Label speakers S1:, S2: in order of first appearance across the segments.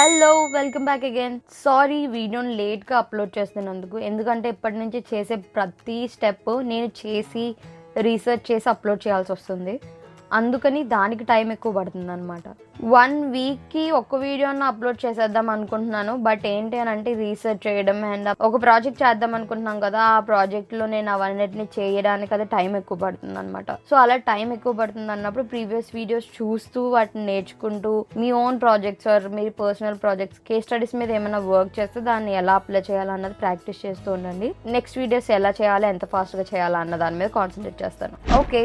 S1: Hello, welcome back again. Sorry వీడియోని లేట్గా upload చేస్తున్నందుకు. ఎందుకంటే ఇప్పటి నుంచి చేసే ప్రతి స్టెప్ నేను చేసి రీసెర్చ్ చేసి అప్లోడ్ చేయాల్సి వస్తుంది. అందుకని దానికి టైం ఎక్కువ పడుతుంది అనమాట. 1 వీక్కి ఒక వీడియోని అప్లోడ్ చేసేద్దాం అనుకుంటున్నాను. బట్ ఏంటి అని అంటే రీసెర్చ్ చేయడం అండ్ ఒక ప్రాజెక్ట్ చేద్దాం అనుకుంటున్నాం కదా, ఆ ప్రాజెక్ట్లో నేను అవన్నిటిని చేయడానికి అది టైం ఎక్కువ పడుతుంది అనమాట. సో అలా టైం ఎక్కువ పడుతుంది అన్నప్పుడు ప్రీవియస్ వీడియోస్ చూస్తూ వాటిని నేర్చుకుంటూ మీ ఓన్ ప్రాజెక్ట్స్ ఆర్ మీ పర్సనల్ ప్రాజెక్ట్స్ కేస్ స్టడీస్ మీద ఏమైనా వర్క్ చేస్తే దాన్ని ఎలా అప్లై చేయాలన్నది ప్రాక్టీస్ చేస్తూ ఉండండి. నెక్స్ట్ వీడియోస్ ఎలా చేయాలి, ఎంత ఫాస్ట్గా చేయాలా అన్న దాని మీద కాన్సన్ట్రేట్ చేస్తాను. Okay,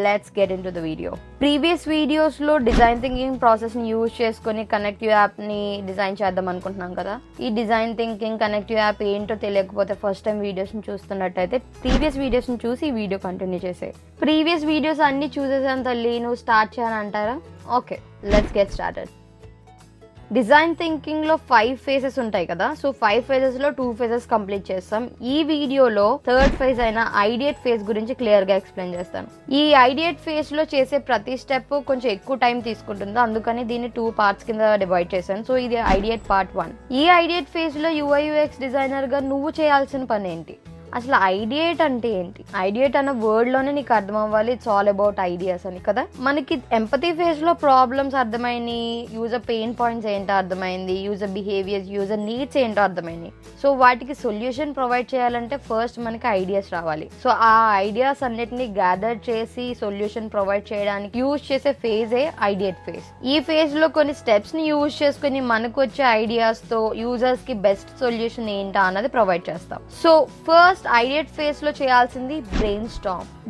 S1: let's get in to the video. Previous వీడియోస్లో డిజైన్ థింకింగ్ ప్రాసెస్ని యూజ్ చేసుకుని కనెక్టివ్ యాప్ని డిజైన్ చేద్దాం అనుకుంటున్నాం కదా. ఈ డిజైన్ థింకింగ్ కనెక్టివ్ యాప్ ఏంటో తెలియకపోతే ఫస్ట్ టైం వీడియోస్ని చూస్తున్నట్టయితే ప్రీవియస్ వీడియోస్ని చూసి ఈ వీడియో కంటిన్యూ చేసే. ప్రీవియస్ వీడియోస్ అన్నీ చూసేసాను తల్లి, నువ్వు స్టార్ట్ చేయాలంటారా? Okay, let's get started. Design థింకింగ్లో 5 phases ఉంటాయి కదా. సో 5 phases-లో 2 phases కంప్లీట్ చేస్తాం. ఈ వీడియోలో 3rd phase అయిన ఐడియేట్ ఫేజ్ గురించి క్లియర్గా ఎక్స్ప్లెయిన్ చేస్తాను. ఈ ఐడియేట్ ఫేజ్లో చేసే ప్రతి స్టెప్ కొంచెం ఎక్కువ టైం తీసుకుంటుంది, అందుకని దీన్ని 2 parts కింద డివైడ్ చేశాను. సో ఇది ఐడియేట్ పార్ట్ 1. ఈ ఐడియేట్ ఫేజ్లో uiux డిజైనర్గా నువ్వు చేయాల్సిన పని ఏంటి, అసలు ఐడియేట్ అంటే ఏంటి? ఐడియేట్ అన్న వర్డ్లోనే నీకు అర్థం అవ్వాలి ఇట్స్ ఆల్ అబౌట్ ఐడియాస్ అని కదా. మనకి ఎంపతీ ఫేజ్లో ప్రాబ్లమ్స్ అర్థమైనాయి, యూజర్ పెయిన్ పాయింట్స్ ఏంటో అర్థమైంది, యూజర్ బిహేవియర్స్, యూజర్ నీడ్స్ ఏంటో అర్థమైనాయి. సో వాటికి సొల్యూషన్ ప్రొవైడ్ చేయాలంటే ఫస్ట్ మనకి ఐడియాస్ రావాలి. సో ఆ ఐడియాస్ అన్నిటిని గ్యాదర్ చేసి సొల్యూషన్ ప్రొవైడ్ చేయడానికి యూజ్ చేసే ఫేజే ఐడియేట్ ఫేజ్. ఈ ఫేజ్లో కొన్ని స్టెప్స్ని యూజ్ చేసుకుని మనకు వచ్చే ఐడియాస్తో యూజర్స్కి బెస్ట్ సొల్యూషన్ ఏంటా అన్నది ప్రొవైడ్ చేస్తాం. సో ఫస్ట్ ఐడియేట్ ఫేజ్ లో చేయాల్సింది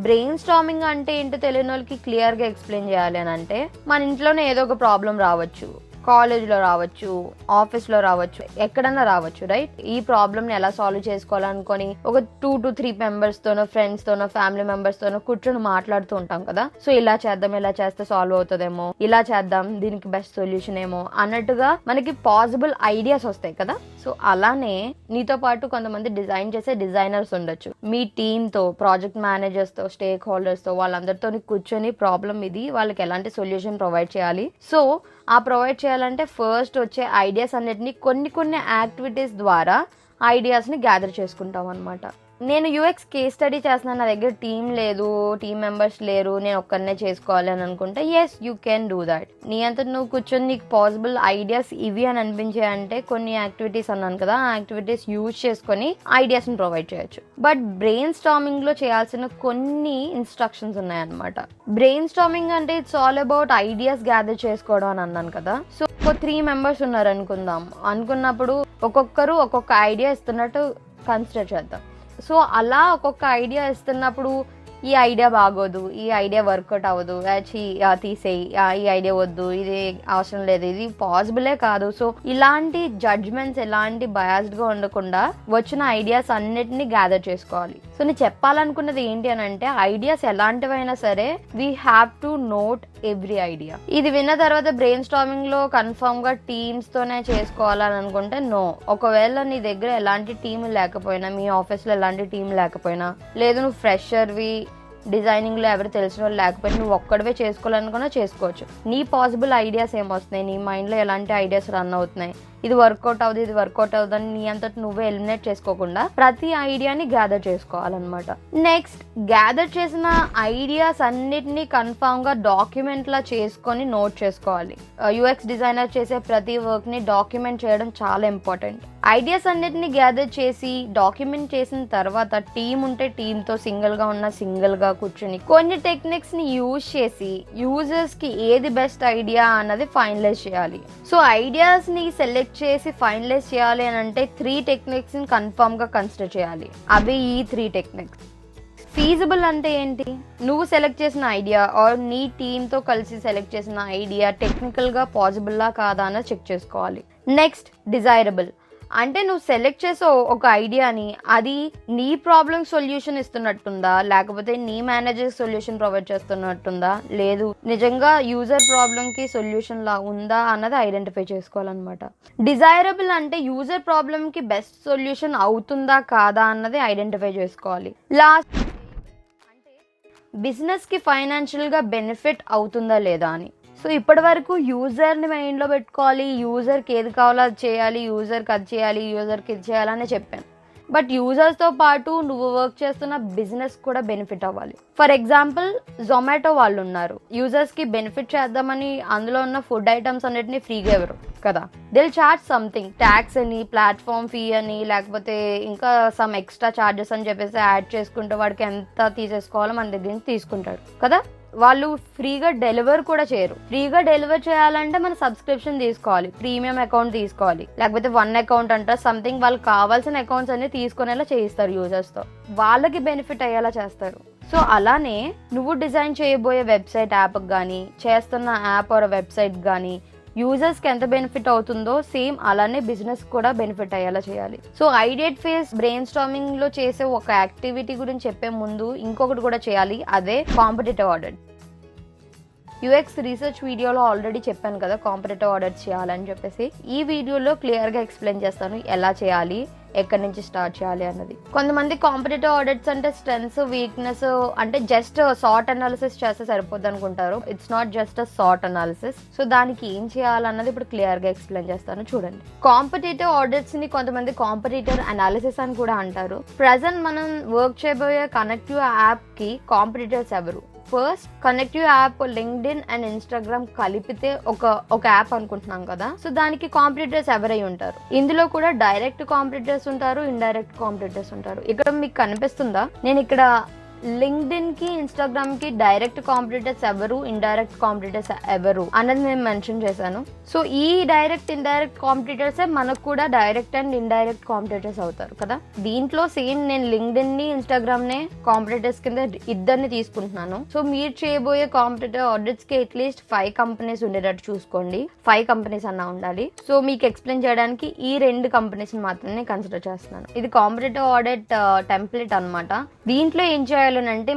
S1: బ్రెయిన్ స్టార్మింగ్ అంటే ఏంటో తెలియని వాళ్ళకి క్లియర్ గా ఎక్స్ప్లెయిన్ చేయాలి అని అంటే, మన ఇంట్లోనే ఏదో ఒక ప్రాబ్లం రావచ్చు, కాలేజ్లో రావచ్చు, ఆఫీస్లో రావచ్చు, ఎక్కడన్నా రావచ్చు, రైట్? ఈ ప్రాబ్లమ్ని ఎలా సాల్వ్ చేసుకోవాలనుకొని ఒక 2 to 3 మెంబర్స్తోనో, ఫ్రెండ్స్తోనో, ఫ్యామిలీ మెంబర్స్తోనో కూర్చొని మాట్లాడుతూ ఉంటాం కదా. సో ఇలా చేద్దాం, ఇలా చేస్తే సాల్వ్ అవుతుందేమో, ఇలా చేద్దాం, దీనికి బెస్ట్ సొల్యూషన్ ఏమో అన్నట్టుగా మనకి పాసిబుల్ ఐడియాస్ వస్తాయి కదా. సో అలానే నీతో పాటు కొంతమంది డిజైన్ చేసే డిజైనర్స్ ఉండొచ్చు. మీ టీంతో, ప్రాజెక్ట్ మేనేజర్స్తో, స్టేక్ హోల్డర్స్తో వాళ్ళందరితో కూర్చొని ప్రాబ్లం ఇది, వాళ్ళకి ఎలాంటి సొల్యూషన్ ప్రొవైడ్ చేయాలి. సో ఆ ప్రొవైడ్ చేయాలంటే ఫస్ట్ వచ్చే ఐడియాస్ అన్నిటిని కొన్ని యాక్టివిటీస్ ద్వారా ఐడియాస్ని గ్యాదర్ చేసుకుంటాం అనమాట. నేను యూఎక్స్ కేస్ స్టడీ చేస్తున్నాను, నా దగ్గర టీం లేదు, టీం మెంబర్స్ లేరు, నేను ఒక్కరినే చేసుకోవాలి అని అనుకుంటే yes you can do that. నీ అంతా నువ్వు కూర్చొని నీకు పాసిబుల్ ఐడియాస్ ఇవి అని అనిపించాయంటే కొన్ని యాక్టివిటీస్ అన్నాను కదా, ఆ యాక్టివిటీస్ యూజ్ చేసుకొని ఐడియాస్ని ప్రొవైడ్ చేయొచ్చు. బట్ బ్రెయిన్ స్టార్మింగ్లో చేయాల్సిన కొన్ని ఇన్స్ట్రక్షన్స్ ఉన్నాయన్నమాట. బ్రెయిన్ స్టార్మింగ్ అంటే it's all about ideas gather చేసుకోవడం అని అన్నాను కదా. సో 3 members ఉన్నారు అనుకున్నప్పుడు ఒక్కొక్కరు ఒక్కొక్క ఐడియా ఇస్తున్నట్టు కన్సిడర్ చేద్దాం. సో అలా ఒక్కొక్క ఐడియా ఇస్తున్నప్పుడు ఈ ఐడియా బాగోదు, ఈ ఐడియా వర్కౌట్ అవ్వదు, తీసేయి, ఈ ఐడియా వద్దు, ఇది అవసరం లేదు, ఇది పాసిబులే కాదు. సో ఇలాంటి జడ్జ్మెంట్స్, ఎలాంటి బయాస్డ్గా ఉండకుండా వచ్చిన ఐడియాస్ అన్నిటిని గ్యాదర్ చేసుకోవాలి. సో నేను చెప్పాలనుకున్నది ఏంటి అని అంటే, ఐడియాస్ ఎలాంటివైనా సరే we have to note every idea. ఇది విన్న తర్వాత బ్రెయిన్ స్టార్మింగ్ లో కన్ఫర్మ్ గా టీమ్స్ తోనే చేసుకోవాలని అనుకుంటే నో. ఒకవేళ నీ దగ్గర ఎలాంటి టీం లేకపోయినా, మీ ఆఫీస్ లో ఎలాంటి టీం లేకపోయినా, లేదు నువ్వు ఫ్రెషర్వి, డిజైనింగ్ లో ఎవరు తెలిసిన వాళ్ళు లేకపోయినా నువ్వు ఒక్కడవే చేసుకోవాలనుకున్నా చేసుకోవచ్చు. నీ పాసిబుల్ ఐడియాస్ ఏమొస్తున్నాయి, నీ మైండ్ లో ఎలాంటి ఐడియాస్ రన్ అవుతున్నాయి, ఇది వర్కౌట్ అవుతుంది, ఇది వర్కౌట్ అవుతుంది నీ అంతటి నువ్వే ఎలిమినేట్ చేసుకోకుండా ప్రతి ఐడియాని గ్యాదర్ చేసుకోవాలన్నమాట. నెక్స్ట్ గ్యాదర్ చేసిన ఐడియాస్ అన్నిటినీ కన్ఫామ్ గా డాక్యుమెంట్ లా చేసుకొని నోట్ చేసుకోవాలి. యూఎక్స్ డిజైనర్ చేసే ప్రతి వర్క్ ని డాక్యుమెంట్ చేయడం చాలా ఇంపార్టెంట్. ఐడియాస్ అన్నిటిని గ్యాదర్ చేసి డాక్యుమెంట్ చేసిన తర్వాత టీం ఉంటే టీంతో, సింగిల్ గా ఉన్న సింగిల్ గా కూర్చొని కొన్ని టెక్నిక్స్ ని యూజ్ చేసి యూజర్స్ కి ఏది బెస్ట్ ఐడియా అన్నది ఫైనలైజ్ చేయాలి. సో ఐడియాస్ ని సెలెక్ట్ చేసి ఫైనలైజ్ చేయాలి అని అంటే 3 techniques ని కన్ఫర్మ్ గా కన్సిడర్ చేయాలి. అవి ఈ 3 techniques. ఫీజిబుల్ అంటే ఏంటి, నువ్వు సెలెక్ట్ చేసిన ఐడియా ఆర్ నీ టీంతో కలిసి సెలెక్ట్ చేసిన ఐడియా టెక్నికల్గా పాసిబుల్లా కాదా అని చెక్ చేసుకోవాలి. నెక్స్ట్ డిజైరబుల్ అంటే నువ్వు సెలెక్ట్ చేసే ఒక ఐడియాని అది నీ ప్రాబ్లమ్ సొల్యూషన్ ఇస్తున్నట్టుందా, లేకపోతే నీ మేనేజర్ సొల్యూషన్ ప్రొవైడ్ చేస్తున్నట్టుందా, లేదు నిజంగా యూజర్ ప్రాబ్లమ్కి సొల్యూషన్ లా ఉందా అన్నది ఐడెంటిఫై చేసుకోవాలన్నమాట. డిజైరబుల్ అంటే యూజర్ ప్రాబ్లమ్కి బెస్ట్ సొల్యూషన్ అవుతుందా కాదా అన్నది ఐడెంటిఫై చేసుకోవాలి. లాస్ట్ బిజినెస్కి ఫైనాన్షియల్గా బెనిఫిట్ అవుతుందా లేదా అని. సో ఇప్పటి వరకు యూజర్ని మైండ్లో పెట్టుకోవాలి, యూజర్కి ఏది కావాలో అది చేయాలి, యూజర్కి అది చేయాలి, యూజర్కి ఇది చేయాలని చెప్పాను. బట్ యూజర్స్తో పాటు నువ్వు వర్క్ చేస్తున్న బిజినెస్ కూడా బెనిఫిట్ అవ్వాలి. ఫర్ ఎగ్జాంపుల్ జొమాటో వాళ్ళు ఉన్నారు, యూజర్స్కి బెనిఫిట్ చేద్దామని అందులో ఉన్న ఫుడ్ ఐటమ్స్ అన్నిటిని ఫ్రీగా ఇవ్వరు కదా. దిల్ చార్జ్ సంథింగ్, ట్యాక్స్ అని, ప్లాట్ఫామ్ ఫీ అని, లేకపోతే ఇంకా సమ్ ఎక్స్ట్రా ఛార్జెస్ అని చెప్పేసి యాడ్ చేసుకుంటే వాడికి ఎంత తీసేసుకోవాలో మన దగ్గర నుంచి తీసుకుంటాడు కదా. వాళ్ళు ఫ్రీగా డెలివర్ కూడా చేయరు. ఫ్రీగా డెలివర్ చేయాలంటే మన సబ్స్క్రిప్షన్ తీసుకోవాలి, ప్రీమియం అకౌంట్ తీసుకోవాలి, లేకపోతే 1 అకౌంట్ అంటారు సంథింగ్. వాళ్ళకి కావాల్సిన అకౌంట్స్ అన్ని తీసుకునేలా చేయిస్తారు యూజర్స్తో, వాళ్ళకి బెనిఫిట్ అయ్యేలా చేస్తారు. సో అలానే నువ్వు డిజైన్ చేయబోయే వెబ్సైట్ యాప్కి కానీ, చేస్తున్న యాప్ ఆర్ వెబ్సైట్ కానీ యూజర్స్కి ఎంత బెనిఫిట్ అవుతుందో సేమ్ అలానే బిజినెస్ కూడా బెనిఫిట్ అయ్యేలా చేయాలి. సో ఐడియేట్ ఫేజ్ బ్రెయిన్ స్టార్మింగ్లో చేసే ఒక యాక్టివిటీ గురించి చెప్పే ముందు ఇంకొకటి కూడా చేయాలి, అదే కాంపిటేటివ్ ఆడిట్. యూఎక్స్ రీసెర్చ్ వీడియోలో ఆల్రెడీ చెప్పాను కదా కాంపిటేటివ్ ఆడిట్స్ చేయాలని చెప్పేసి. ఈ వీడియోలో క్లియర్గా ఎక్స్ప్లెయిన్ చేస్తాను ఎలా చేయాలి, ఎక్కడి నుంచి స్టార్ట్ చేయాలి అన్నది. కొంతమంది కాంపిటేటివ్ ఆడిట్స్ అంటే స్ట్రెంగ్స్, వీక్నెస్ అంటే జస్ట్ సార్ట్ అనాలిసిస్ చేస్తే సరిపోద్ది అనుకుంటారు. It's not just a sort analysis. So దానికి ఏం చేయాలన్నది ఇప్పుడు క్లియర్గా ఎక్స్ప్లెయిన్ చేస్తాను చూడండి. కాంపిటేటివ్ ఆడిట్స్ ని కొంతమంది కాంపిటేటివ్ అనాలిసిస్ అని కూడా అంటారు. ప్రెజెంట్ మనం వర్క్ చేయబోయే కనెక్టివ్ యాప్ కి కాంపిటేటర్స్ ఎవరు? First connective app LinkedIn and Instagram కలిపితే ఒక యాప్ అనుకుంటున్నాం కదా. సో దానికి కాంపిటేటర్స్ ఎవరై ఉంటారు? ఇందులో కూడా డైరెక్ట్ కాంపిటేటర్స్ ఉంటారు, ఇండైరెక్ట్ కాంపిటేటర్స్ ఉంటారు. ఇక్కడ మీకు కనిపిస్తుందా? నేను ఇక్కడ లింక్డ్ఇన్ కి, ఇన్స్టాగ్రామ్ కి డైరెక్ట్ కాంపిటేటర్స్ ఎవరు, ఇండైరెక్ట్ కాంపిటేటర్స్ ఎవరు అన్నది నేను మెన్షన్ చేశాను. సో ఈ డైరెక్ట్ ఇండైరెక్ట్ కాంపిటేటర్సే మనకు కూడా డైరెక్ట్ అండ్ ఇండైరెక్ట్ కాంపిటేటర్స్ అవుతారు కదా. దీంట్లో సేమ్ నేను లింక్డ్ఇన్ ని, ఇన్స్టాగ్రామ్ నే కాంపిటేటర్స్ కింద ఇద్దరిని తీసుకుంటున్నాను. సో మీరు చేయబోయే కాంపిటేటివ్ ఆడిట్స్ కి అట్లీస్ట్ 5 కంపెనీస్ ఉండేటట్టు చూసుకోండి. 5 కంపెనీస్ అన్నా ఉండాలి. సో మీకు ఎక్స్ప్లెయిన్ చేయడానికి ఈ 2 కంపెనీస్ మాత్రమే కన్సిడర్ చేస్తున్నాను. ఇది కాంపిటేటివ్ ఆడిట్ టెంప్లెట్ అన్నమాట. దీంట్లో ఏం చేయాలి అంటే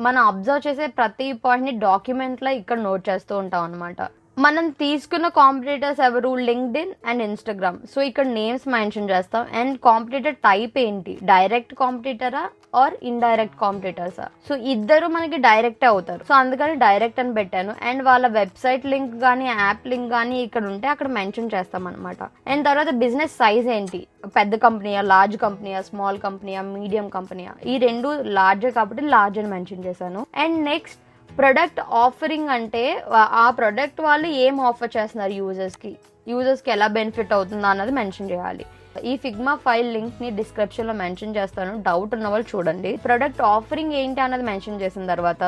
S1: మనం అబ్జర్వ్ చేసే ప్రతి పాయింట్ ని డాక్యుమెంట్ లో ఇక్కడ నోట్ చేస్తూ ఉంటాం అనమాట. మనం తీసుకున్న కాంపిటేటర్స్ ఎవరు? LinkedIn and Instagram. సో ఇక్కడ నేమ్స్ మెన్షన్ చేస్తాం. అండ్ కాంపిటేటర్ టైప్ ఏంటి? డైరెక్ట్ కాంపిటేటరా ఆర్ ఇండైరెక్ట్ కాంపిటేటర్సా? సో ఇద్దరు మనకి డైరెక్ట్ అవుతారు. సో అందుకని డైరెక్ట్ అని పెట్టాను. అండ్ వాళ్ళ వెబ్సైట్ లింక్ కానీ, యాప్ లింక్ కానీ ఇక్కడ ఉంటే అక్కడ మెన్షన్ చేస్తాం అనమాట. అండ్ తర్వాత బిజినెస్ సైజ్ ఏంటి? పెద్ద కంపెనీయా, లార్జ్ కంపెనీయా, స్మాల్ కంపెనీయా, మీడియం కంపెనీయా? ఈ 2 లార్జర్ కాబట్టి లార్జ్ అని మెన్షన్ చేశాను. అండ్ నెక్స్ట్ ప్రొడక్ట్ ఆఫరింగ్ అంటే ఆ ప్రొడక్ట్ వాళ్ళు ఏం ఆఫర్ చేస్తున్నారు యూజర్స్కి ఎలా బెనిఫిట్ అవుతుందో అన్నది మెన్షన్ చేయాలి. ఈ ఫిగ్మా ఫైల్ లింక్ ని డిస్క్రిప్షన్ లో మెన్షన్ చేస్తాను, డౌట్ ఉన్న వాళ్ళు చూడండి. ప్రొడక్ట్ ఆఫరింగ్ ఏంటి అన్నది మెన్షన్ చేసిన తర్వాత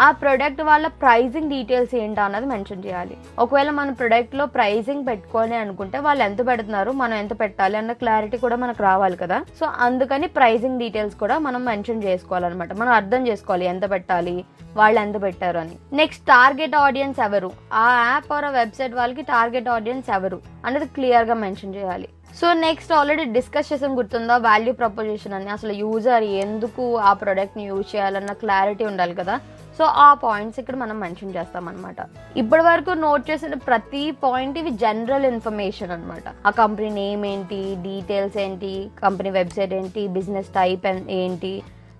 S1: ఆ ప్రొడక్ట్ వాళ్ళ ప్రైజింగ్ డీటెయిల్స్ ఏంటి అన్నది మెన్షన్ చేయాలి. ఒకవేళ మన ప్రొడక్ట్ లో ప్రైజింగ్ పెట్టుకోవాలి అనుకుంటే వాళ్ళు ఎంత పెడుతున్నారు, మనం ఎంత పెట్టాలి అన్న క్లారిటీ కూడా మనకు రావాలి కదా. సో అందుకని ప్రైజింగ్ డీటెయిల్స్ కూడా మనం మెన్షన్ చేసుకోవాలన్నమాట. మనం అర్థం చేసుకోవాలి ఎంత పెట్టాలి, వాళ్ళు ఎంత పెట్టారు అని. నెక్స్ట్ టార్గెట్ ఆడియన్స్ ఎవరు? ఆ యాప్ ఆర్ వెబ్సైట్ వాళ్ళకి టార్గెట్ ఆడియన్స్ ఎవరు అనేది క్లియర్ గా మెన్షన్ చేయాలి. సో నెక్స్ట్ ఆల్రెడీ డిస్కస్ చేసాం గుర్తుందా, వాల్యూ ప్రపోజిషన్ అని. అసలు యూజర్ ఎందుకు ఆ ప్రోడక్ట్ ని యూజ్ చేయాలన్న క్లారిటీ ఉండాలి కదా. సో ఆ పాయింట్స్ ఇక్కడ మనం మెన్షన్ చేస్తాం అనమాట. ఇప్పటి వరకు నోట్ చేసిన ప్రతి పాయింట్ ఇవి జనరల్ ఇన్ఫర్మేషన్ అనమాట. ఆ కంపెనీ నేమ్ ఏంటి, డీటెయిల్స్ ఏంటి, కంపెనీ వెబ్సైట్ ఏంటి, బిజినెస్ టైప్ ఏంటి,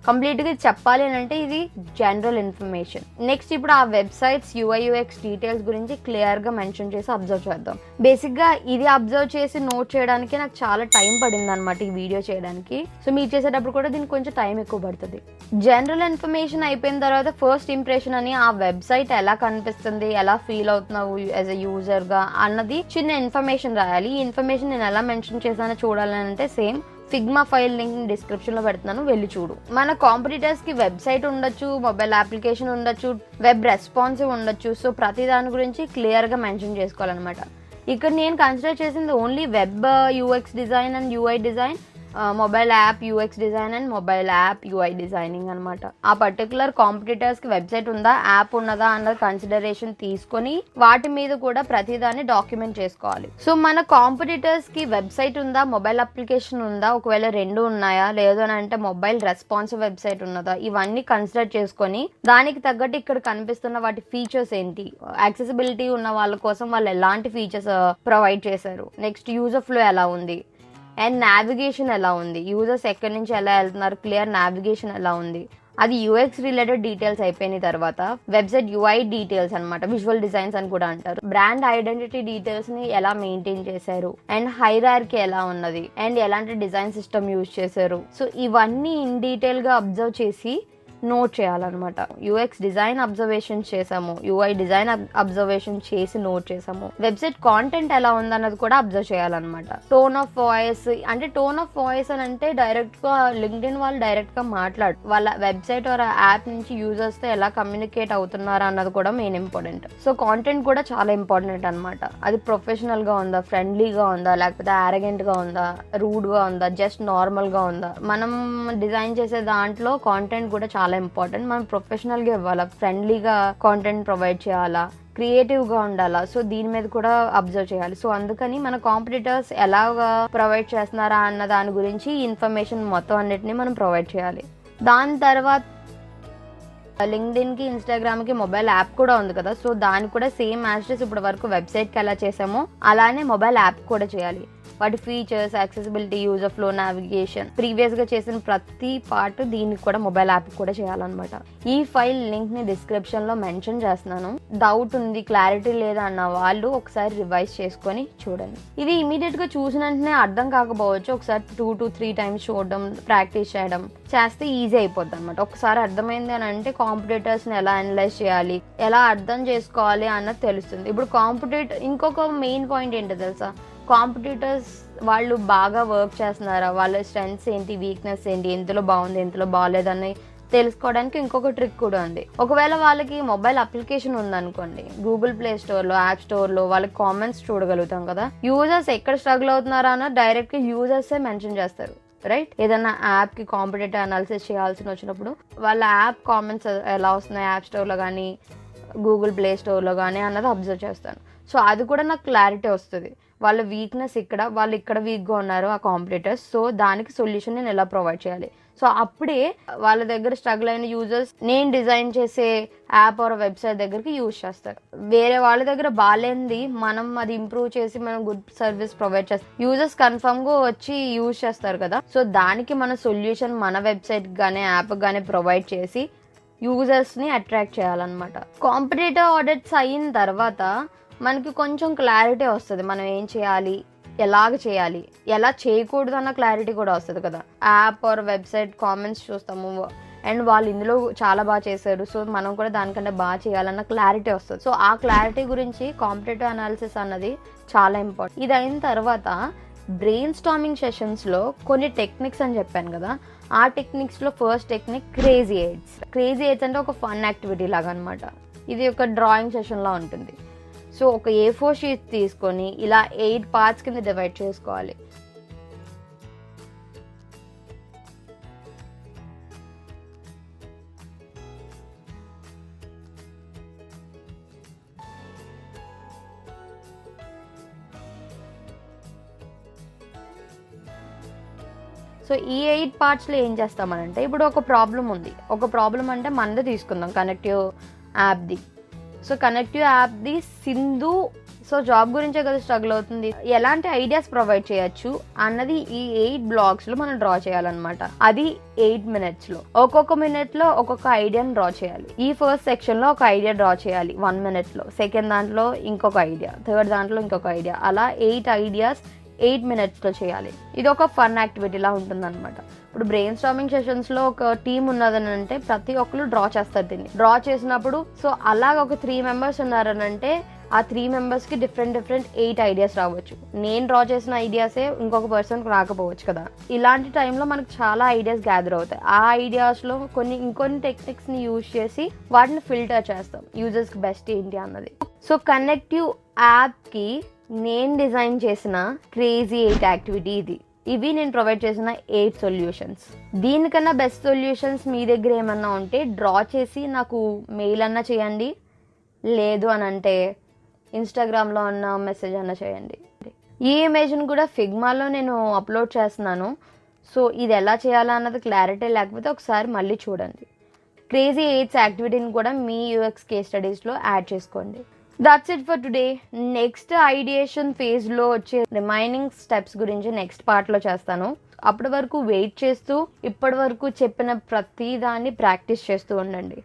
S1: కంప్లీట్ గా చెప్పాలి అని అంటే ఇది జనరల్ ఇన్ఫర్మేషన్. నెక్స్ట్ ఇప్పుడు ఆ వెబ్సైట్స్ uiux డీటెయిల్స్ గురించి క్లియర్ గా మెన్షన్ చేసి అబ్జర్వ్ చేద్దాం. బేసిక్ గా ఇది అబ్జర్వ్ చేసి నోట్ చేయడానికి నాకు చాలా టైం పడింది అనమాట ఈ వీడియో చేయడానికి. సో మీరు చేసేటప్పుడు కూడా దీనికి కొంచెం టైం ఎక్కువ పడుతుంది. జనరల్ ఇన్ఫర్మేషన్ అయిపోయిన తర్వాత ఫస్ట్ ఇంప్రెషన్ అని ఆ వెబ్సైట్ ఎలా కనిపిస్తుంది, ఎలా ఫీల్ అవుతున్నావు యాజ్ ఎ యూజర్ గా అన్నది చిన్న ఇన్ఫర్మేషన్ రాయాలి. ఈ ఇన్ఫర్మేషన్ నేను ఎలా మెన్షన్ చేశానో చూడాలని అంటే same Figma file link description లో పెడుతున్నాను, వెళ్ళి చూడు. మన కాంపిటీటర్స్ కి వెబ్సైట్ ఉండొచ్చు, మొబైల్ అప్లికేషన్ ఉండొచ్చు, వెబ్ రెస్పాన్సివ్ ఉండొచ్చు. సో ప్రతి దాని గురించి క్లియర్ గా మెన్షన్ చేసుకోవాలన్నమాట. ఇక్కడ నేను కన్సిడర్ చేసింది only web UX design and UI design, mobile app UX design and mobile app UI designing అనమాట. ఆ పర్టికులర్ కాంపిటీటర్స్ కి వెబ్సైట్ ఉందా, యాప్ ఉన్నదా అన్నది కన్సిడరేషన్ తీసుకొని వాటి మీద కూడా ప్రతిదాన్ని డాక్యుమెంట్ చేసుకోవాలి. సో మన కాంపిటీటర్స్ కి వెబ్సైట్ ఉందా, మొబైల్ అప్లికేషన్ ఉందా, ఒకవేళ 2 ఉన్నాయా, లేదు అని అంటే మొబైల్ రెస్పాన్సివ్ వెబ్సైట్ ఉన్నదా, ఇవన్నీ కన్సిడర్ చేసుకొని దానికి తగ్గట్టు ఇక్కడ కనిపిస్తున్న వాటి ఫీచర్స్ ఏంటి, యాక్సెసిబిలిటీ ఉన్న వాళ్ళ కోసం వాళ్ళు ఎలాంటి ఫీచర్స్ ప్రొవైడ్ చేశారు, నెక్స్ట్ యూజర్ ఫ్లో ఎలా ఉంది, అండ్ నావిగేషన్ ఎలా ఉంది, యూజర్స్ ఎక్కడి నుంచి ఎలా వెళ్తున్నారు, క్లియర్ నావిగేషన్ ఎలా ఉంది, అది యూఎక్స్ రిలేటెడ్ డీటెయిల్స్ అయిపోయిన తర్వాత వెబ్సైట్ యూఐ డీటెయిల్స్ అనమాట, విజువల్ డిజైన్స్ అని కూడా అంటారు. బ్రాండ్ ఐడెంటిటీ డీటెయిల్స్ ని ఎలా మెయింటైన్ చేశారు, అండ్ హైరార్కీ ఎలా ఉన్నది, అండ్ ఎలాంటి డిజైన్ సిస్టమ్ యూజ్ చేశారు. సో ఇవన్నీ ఇన్ డీటెయిల్ గా అబ్జర్వ్ చేసి నోట్ చేయాలన్నమాట. యూఎక్స్ డిజైన్ అబ్జర్వేషన్ చేసాము, యూఐ డిజైన్ అబ్జర్వేషన్ చేసి నోట్ చేసాము. వెబ్సైట్ కాంటెంట్ ఎలా ఉందన్నది కూడా అబ్జర్వ్ చేయాలన్నమాట. టోన్ ఆఫ్ వాయిస్ అంటే, టోన్ ఆఫ్ వాయిస్ అని అంటే డైరెక్ట్ గా లింక్డ్ఇన్ వాళ్ళు డైరెక్ట్ గా మాట్లాడు వాళ్ళ వెబ్సైట్ ఆర్ యాప్ నుంచి యూజర్స్ తో ఎలా కమ్యూనికేట్ అవుతున్నారు అన్నది కూడా మెయిన్ ఇంపార్టెంట్. సో కాంటెంట్ కూడా చాలా ఇంపార్టెంట్ అనమాట. అది ప్రొఫెషనల్ గా ఉందా, ఫ్రెండ్లీగా ఉందా, లేకపోతే ఆరగెంట్ గా ఉందా, రూడ్ గా ఉందా, జస్ట్ నార్మల్ గా ఉందా. మనం డిజైన్ చేసే దాంట్లో కాంటెంట్ కూడా చాలా ఇంపార్టెంట్. మనం ప్రొఫెషనల్ గా ఇవ్వాలా, ఫ్రెండ్లీగా కాంటెంట్ ప్రొవైడ్ చేయాలా, క్రియేటివ్ గా ఉండాలా. సో దీని మీద కూడా అబ్జర్వ్ చేయాలి. సో అందుకని మన కాంపిటీటర్స్ ఎలాగా ప్రొవైడ్ చేస్తున్నారా అన్న దాని గురించి ఇన్ఫర్మేషన్ మొత్తం అన్నిటిని మనం ప్రొవైడ్ చేయాలి. దాని తర్వాత లింక్డ్ఇన్ కి, ఇన్స్టాగ్రామ్ కి మొబైల్ యాప్ కూడా ఉంది కదా. సో దాన్ని కూడా సేమ్ యాజ్ ఇప్పటి వరకు వెబ్సైట్ కి ఎలా చేసామో అలానే మొబైల్ యాప్ కూడా చేయాలి. వాటి features, accessibility, user flow, navigation, previous గా చేసిన ప్రతి పార్ట్ దీనికి కూడా మొబైల్ యాప్ కూడా చేయాలన్నమాట. ఈ ఫైల్ లింక్ ని డిస్క్రిప్షన్ లో మెన్షన్ చేస్తున్నాను. డౌట్ ఉంది, క్లారిటీ లేదా అన్న వాళ్ళు ఒకసారి రివైజ్ చేసుకొని చూడండి. ఇది ఇమీడియట్ గా చూసిన వెంటనే అర్థం కాకపోవచ్చు. ఒకసారి 2 to 3 times చూడడం, ప్రాక్టీస్ చేయడం చేస్తే ఈజీ అయిపోద్ది అనమాట. ఒకసారి అర్థమైంది అని అంటే కాంపిటీటర్స్ ని ఎలా అనలైజ్ చేయాలి, ఎలా అర్థం చేసుకోవాలి అన్నది తెలుస్తుంది. ఇప్పుడు ఇంకొక మెయిన్ పాయింట్ ఏంటో తెలుసా, కాంపిటీటర్స్ వాళ్ళు బాగా వర్క్ చేస్తున్నారా, వాళ్ళ స్ట్రెంగ్స్ ఏంటి, వీక్నెస్ ఏంటి, ఎంతలో బాగుంది, ఎంతలో బాగాలేదని తెలుసుకోవడానికి ఇంకొక ట్రిక్ కూడా ఉంది. ఒకవేళ వాళ్ళకి మొబైల్ అప్లికేషన్ ఉందనుకోండి, గూగుల్ ప్లే స్టోర్ లో, యాప్ స్టోర్ లో వాళ్ళకి కామెంట్స్ చూడగలుగుతాం కదా. యూజర్స్ ఎక్కడ స్ట్రగుల్ అవుతున్నారా అన్న డైరెక్ట్ గా యూజర్సే మెన్షన్ చేస్తారు, రైట్. ఏదన్నా యాప్ కి కాంపిటేటివ్ అనాలిసిస్ చేయాల్సి వచ్చినప్పుడు వాళ్ళ యాప్ కామెంట్స్ ఎలా వస్తున్నాయి యాప్ స్టోర్ లో కానీ, గూగుల్ ప్లే స్టోర్ లో కానీ అన్నది అబ్జర్వ్ చేస్తాను. సో అది కూడా నాకు క్లారిటీ వస్తుంది. వాళ్ళ వీక్నెస్ ఇక్కడ, వాళ్ళు ఇక్కడ వీక్గా ఉన్నారు ఆ కాంపిటీటర్స్. సో దానికి సొల్యూషన్ నేను ఎలా ప్రొవైడ్ చేయాలి. సో అప్పుడే వాళ్ళ దగ్గర స్ట్రగుల్ అయిన యూజర్స్ నేను డిజైన్ చేసే యాప్ ఆర్ వెబ్సైట్ దగ్గరికి యూజ్ చేస్తారు. వేరే వాళ్ళ దగ్గర బాగాలేంది మనం అది ఇంప్రూవ్ చేసి మనం గుడ్ సర్వీస్ ప్రొవైడ్ చేస్తాం, యూజర్స్ కన్ఫర్మ్ గా వచ్చి యూజ్ చేస్తారు కదా. సో దానికి మన సొల్యూషన్ మన వెబ్సైట్ గానీ యాప్ గానీ ప్రొవైడ్ చేసి యూజర్స్ ని అట్రాక్ట్ చేయాలన్నమాట. కాంపిటీటివ్ ఆడిట్స్ అయిన తర్వాత మనకి కొంచెం క్లారిటీ వస్తుంది, మనం ఏం చేయాలి, ఎలాగ చేయాలి, ఎలా చేయకూడదు అన్న క్లారిటీ కూడా వస్తుంది కదా. యాప్ ఆర్ వెబ్సైట్ కామెంట్స్ చూస్తాము అండ్ వాళ్ళు ఇందులో చాలా బాగా చేశారు, సో మనం కూడా దానికంటే బాగా చేయాలన్న క్లారిటీ వస్తుంది. సో ఆ క్లారిటీ గురించి కాంపిటీటివ్ అనాలిసిస్ అన్నది చాలా ఇంపార్టెంట్. ఇది అయిన తర్వాత బ్రెయిన్ స్టార్మింగ్ సెషన్స్లో కొన్ని టెక్నిక్స్ అని చెప్పాను కదా, ఆ టెక్నిక్స్లో first technique crazy eights. Crazy eights అంటే ఒక ఫన్ యాక్టివిటీ లాగా అనమాట. ఇది ఒక డ్రాయింగ్ సెషన్లా ఉంటుంది. సో ఒక A4 షీట్ తీసుకొని ఇలా 8 పార్ట్స్ కింద డివైడ్ చేసుకోవాలి. సో ఈ 8 పార్ట్స్లో ఏం చేస్తామనంటే, ఇప్పుడు ఒక ప్రాబ్లం ఉంది. ఒక ప్రాబ్లం అంటే మనది తీసుకుందాం, కనెక్టివ్ యాప్ది. సో కనెక్టివ్ యాప్ది సింధు సో జాబ్ గురించే కదా స్ట్రగుల్ అవుతుంది, ఎలాంటి ఐడియాస్ ప్రొవైడ్ చేయొచ్చు అన్నది ఈ 8 బ్లాక్స్ లో మనం డ్రా చేయాలన్నమాట. అది 8 minutes లో, ఒక్కొక్క మినిట్ లో ఒక్కొక్క ఐడియాని డ్రా చేయాలి. ఈ ఫస్ట్ సెక్షన్ లో ఒక ఐడియా డ్రా చేయాలి 1 minute లో, సెకండ్ దాంట్లో ఇంకొక ఐడియా, థర్డ్ దాంట్లో ఇంకొక ఐడియా, అలా 8 ఐడియాస్ 8 minutes లో చేయాలి. ఇది ఒక ఫన్ యాక్టివిటీ లా ఉంటుంది అనమాట. ఇప్పుడు బ్రెయిన్ స్టార్మింగ్ సెషన్స్ లో ఒక టీమ్ ఉన్నదని అంటే ప్రతి ఒక్కరు డ్రా చేస్తారు దీన్ని. డ్రా చేసినప్పుడు సో అలాగ ఒక 3 members ఉన్నారని అంటే ఆ 3 members కి డిఫరెంట్ 8 ఐడియాస్ రావచ్చు. నేను డ్రా చేసిన ఐడియాసే ఇంకొక పర్సన్కి రాకపోవచ్చు కదా. ఇలాంటి టైంలో మనకు చాలా ఐడియాస్ గ్యాదర్ అవుతాయి. ఆ ఐడియాస్లో ఇంకొన్ని టెక్నిక్స్ ని యూజ్ చేసి వాటిని ఫిల్టర్ చేస్తాం యూజర్స్కి బెస్ట్ ఏంటి అన్నది. సో కనెక్టివ్ యాప్కి నేను డిజైన్ చేసిన క్రేజీ 8 యాక్టివిటీ ఇది. ఇవి నేను ప్రొవైడ్ చేసిన 8 సొల్యూషన్స్. దీనికన్నా బెస్ట్ సొల్యూషన్స్ మీ దగ్గర ఏమన్నా ఉంటే డ్రా చేసి నాకు మెయిల్ అన్నా చేయండి, లేదు అని అంటే ఇన్స్టాగ్రామ్లో అన్న మెసేజ్ అన్నా చేయండి. ఈ ఇమేజ్ని కూడా ఫిగ్మాలో నేను అప్లోడ్ చేస్తున్నాను. సో ఇది ఎలా చేయాలా అన్నది క్లారిటీ లేకపోతే ఒకసారి మళ్ళీ చూడండి. క్రేజీ 8 యాక్టివిటీని కూడా మీ యూఎక్స్ కేస్ స్టడీస్లో యాడ్ చేసుకోండి. That's it for today. Next ideation ఫేజ్లో వచ్చే రిమైనింగ్ స్టెప్స్ గురించి నెక్స్ట్ పార్ట్లో చేస్తాను. అప్పటి వరకు వెయిట్ చేస్తూ ఇప్పటి వరకు చెప్పిన ప్రతి దాన్ని ప్రాక్టీస్ చేస్తూ ఉండండి.